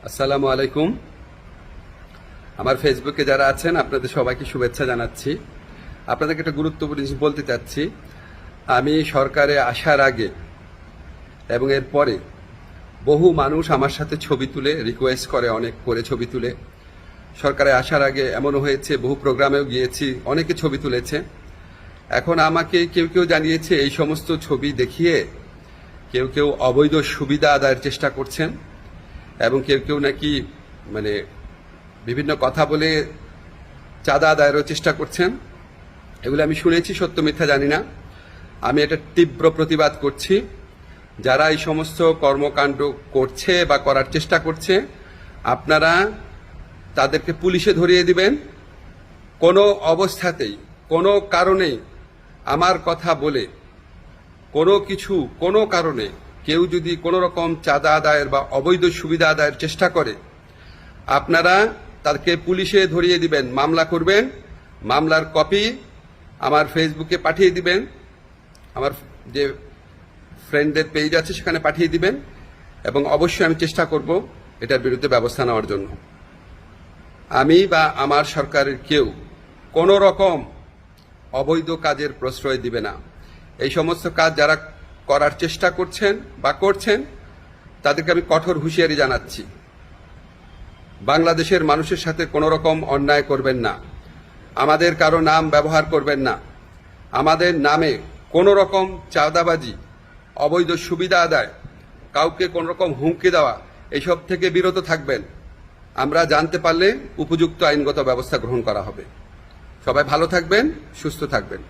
আসসালামু আলাইকুম। আমার ফেসবুকে যারা আছেন আপনাদের সবাইকে শুভেচ্ছা জানাচ্ছি। আপনাদেরকে একটা গুরুত্বপূর্ণ জিনিস বলতে চাচ্ছি। আমি সরকারে আসার আগে এবং এর পরে বহু মানুষ আমার সাথে ছবি তুলে রিকোয়েস্ট করে, অনেক করে ছবি তুলে। সরকারে আসার আগে এমনও হয়েছে, বহু প্রোগ্রামেও গিয়েছি, অনেকে ছবি তুলেছে। এখন আমাকে কেউ কেউ জানিয়েছে এই সমস্ত ছবি দেখিয়ে কেউ কেউ অবৈধ সুবিধা আদায়ের চেষ্টা করছেন এবং কেউ কেউ নাকি বিভিন্ন কথা বলে চাঁদা আদায়েরও চেষ্টা করছেন। এগুলো আমি শুনেছি, সত্য মিথ্যা জানি না। আমি এটা তীব্র প্রতিবাদ করছি। যারা এই সমস্ত কর্মকাণ্ড করছে বা করার চেষ্টা করছে, আপনারা তাদেরকে পুলিশে ধরিয়ে দিবেন। কোনো অবস্থাতেই কোনো কারণেই আমার কথা বলে কোনো কারণে কেউ যদি কোনো রকম চাঁদা আদায়ের বা অবৈধ সুবিধা আদায়ের চেষ্টা করে, আপনারা তাকে পুলিশে ধরিয়ে দিবেন, মামলা করবেন। মামলার কপি আমার ফেসবুকে পাঠিয়ে দিবেন, আমার যে ফ্রেন্ডদের পেজ আছে সেখানে পাঠিয়ে দিবেন, এবং অবশ্যই আমি চেষ্টা করব এটার বিরুদ্ধে ব্যবস্থা নেওয়ার জন্য। আমি বা আমার সরকারের কেউ কোনো রকম অবৈধ কাজের প্রশ্রয় দিবে না। এই সমস্ত কাজ যারা করার চেষ্টা করছেন বা করছেন তাদেরকে আমি কঠোর হুঁশিয়ারি জানাচ্ছি। বাংলাদেশের মানুষের সাথে কোনো রকম অন্যায় করবেন না, আমাদের কারো নাম ব্যবহার করবেন না, আমাদের নামে কোনো রকম চাঁদাবাজি, অবৈধ সুবিধা আদায়, কাউকে কোনো রকম হুমকি দেওয়া, এইসব থেকে বিরত থাকবেন। আমরা জানতে পারলে উপযুক্ত আইনগত ব্যবস্থা গ্রহণ করা হবে। সবাই ভালো থাকবেন, সুস্থ থাকবেন।